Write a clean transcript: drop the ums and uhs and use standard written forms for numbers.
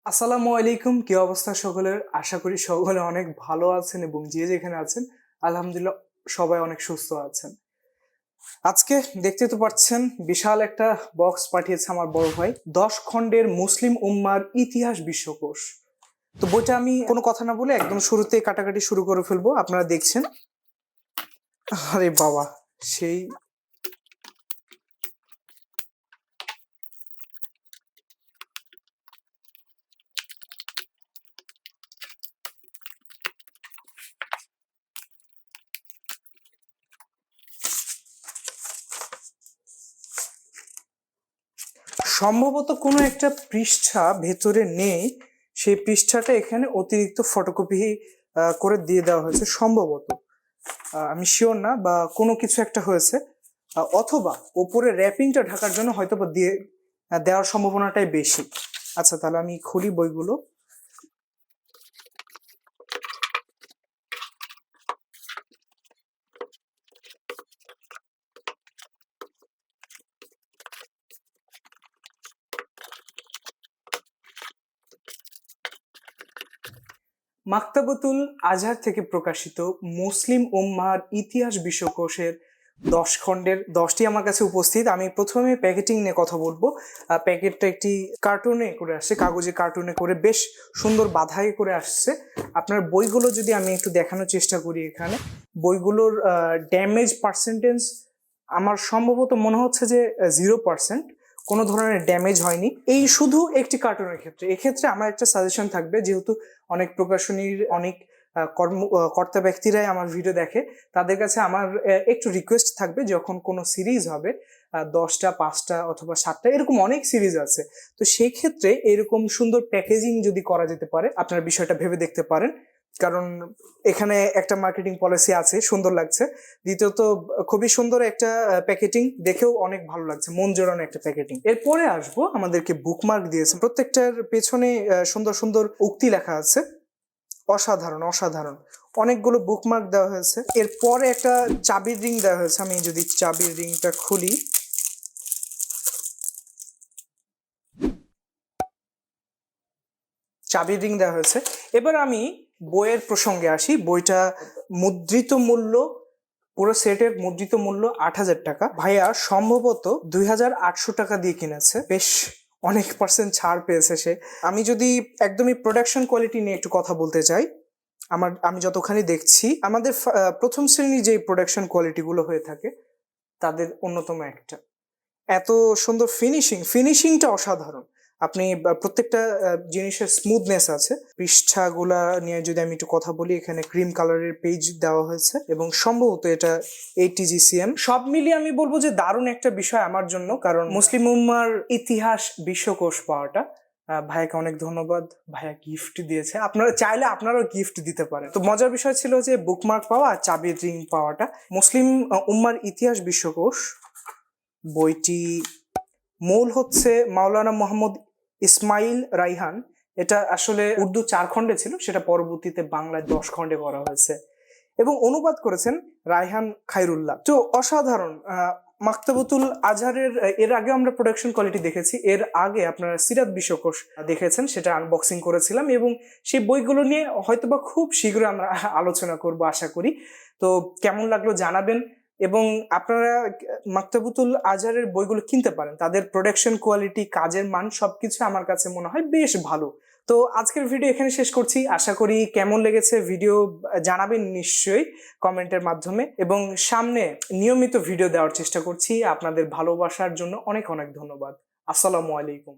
আসসালামু আলাইকুম। কি অবস্থা সকলের? আশা করি সকলে অনেক ভালো আছেন এবং যে যেখানে আছেন আলহামদুলিল্লাহ সবাই অনেক সুস্থ আছেন। আজকে দেখতে তো পাচ্ছেন বিশাল একটা বক্স পাঠিয়েছে আমার বড় ভাই। 10 খণ্ডের মুসলিম উম্মার ইতিহাস বিশ্বকোষ। তো বইটা আমি কোনো কথা না বলে একদম শুরুতেই কাটাকাটি শুরু করে ফেলবো। আপনারা দেখছেন। আরে বাবা, সেই সম্ভবত কোনো একটা পৃষ্ঠা ভেতরে নেই, সেই পৃষ্ঠাটা এখানে অতিরিক্ত ফটোকপি করে দিয়ে দেওয়া হয়েছে সম্ভবত। আমি শিওর না, বা কোনো কিছু একটা হয়েছে, অথবা ওপরে র্যাপিংটা ঢাকার জন্য হয়তো বা দিয়ে দেওয়ার সম্ভাবনাটাই বেশি। আচ্ছা, তাহলে আমি খুলি বইগুলো। মাকতাবাতুল আজহার থেকে প্রকাশিত মুসলিম উম্মাহর ইতিহাস বিশ্বকোষের 10 খণ্ডের 10টি আমার কাছে উপস্থিত। আমি প্রথমে প্যাকেটিং নিয়ে কথা বলবো। প্যাকেটটা একটি কার্টুনে করে আসছে, কাগজে কার্টুনে করে বেশ সুন্দর বাঁধাই করে আসছে। আপনার বইগুলো যদি আমি একটু দেখানোর চেষ্টা করি, এখানে বইগুলোর ড্যামেজ পার্সেন্টেজ আমার সম্ভবত মনে হচ্ছে যে 0%। কোনো ধরনের ড্যামেজ হয়নি এই শুধু একটি কার্টুনের ক্ষেত্রে। এক্ষেত্রে আমার একটা সাজেশন থাকবে, যেহেতু অনেক প্রকাশনীর অনেক কর্তা ব্যক্তিরাই আমার ভিডিও দেখে, তাদের কাছে আমার একটু রিকোয়েস্ট থাকবে, যখন কোনো সিরিজ হবে 10টা 5টা অথবা 7টা এরকম অনেক সিরিজ আছে, তো সেই ক্ষেত্রে এরকম সুন্দর প্যাকেজিং যদি করা যেতে পারে আপনারা বিষয়টা ভেবে দেখতে পারেন। কারণ এখানে একটা মার্কেটিং পলিসি আছে, সুন্দর লাগছে। দ্বিতীয়ত খুবই সুন্দর একটা প্যাকেটিং, দেখেও অনেক ভালো লাগছে, মন জোড়ানো একটা প্যাকেটিং। এরপরে আসবো, আমাদেরকে বুকমার্ক দিয়েছে, প্রত্যেকটার পেছনে সুন্দর সুন্দর উক্তি লেখা আছে। অসাধারণ অসাধারণ, অনেকগুলো বুকমার্ক দেওয়া হয়েছে। এরপরে একটা চাবির রিং দেওয়া হয়েছে। আমি যদি চাবির রিংটা খুলি, চাবির রিং দেওয়া হয়েছে। এবার আমি বইয়ের প্রসঙ্গে আসি। বইটা মুদ্রিত মূল্য, পুরো সেটের মুদ্রিত মূল্য 8,000 টাকা। ভাইয়া সম্ভবত 2,800 টাকা দিয়ে কিনেছে। বেশ অনেক পার্সেন্ট ছাড় পেয়েছে সে। আমি যদি একদমই প্রোডাকশন কোয়ালিটি নিয়ে একটু কথা বলতে চাই, আমি যতখানি দেখছি আমাদের প্রথম শ্রেণীর যে প্রোডাকশন কোয়ালিটিগুলো হয়ে থাকে তাদের অন্যতম একটা। এত সুন্দর ফিনিশিংটা অসাধারণ। আপনি প্রত্যেকটা জিনিসের স্মুথনেস আছে। পৃষ্ঠাগুলা নিয়ে যদি আমি একটু কথা বলি, এখানে ক্রিম কালারের পেজ দেওয়া হয়েছে এবং সম্ভবত এটা 80 GCM। সব মিলিয়ে আমি বলবো যে দারুণ একটা বিষয় আমার জন্য, কারণ মুসলিম উম্মার ইতিহাস বিশ্বকোষ পাওয়াটা। ভাইয়াকে অনেক ধন্যবাদ। ভাইয়া গিফট দিয়েছে, আপনারা চাইলে আপনারাও গিফট দিতে পারেন। তো মজার বিষয় ছিল যে বুকমার্ক পাওয়া আর চাবির রিং পাওয়াটা। মুসলিম উম্মার ইতিহাস বিশ্বকোষ বইটি মূল হচ্ছে মাওলানা মোহাম্মদ ইসমাইল রাইহান। এটা আসলে উর্দু 4 খণ্ডে ছিল, সেটা পরবর্তীতে বাংলায় 10 খণ্ডে করা হয়েছে এবং অনুবাদ করেছেন রায়হান খায়রুল্লাহ। তো অসাধারণ। মাকতাবাতুল আজহারের এর আগে আমরা প্রোডাকশন কোয়ালিটি দেখেছি, এর আগে আপনারা সিরাত বিশ্বকোষ দেখেছেন, সেটা আনবক্সিং করেছিলাম এবং সেই বইগুলো নিয়ে হয়তোবা খুব শীঘ্রই আমরা আলোচনা করব আশা করি। তো কেমন লাগলো জানাবেন, এবং আপনারা মাকতাবাতুল আজহারের বইগুলো কিনতে পারেন। তাদের প্রোডাকশন কোয়ালিটি, কাজের মান সবকিছু আমার কাছে মনে হয় বেশ ভালো। তো আজকের ভিডিও এখানে শেষ করছি। আশা করি কেমন লেগেছে ভিডিও জানাবেন নিশ্চয়ই কমেন্টের মাধ্যমে, এবং সামনে নিয়মিত ভিডিও দেওয়ার চেষ্টা করছি। আপনাদের ভালোবাসার জন্য অনেক অনেক ধন্যবাদ। আসসালামু আলাইকুম।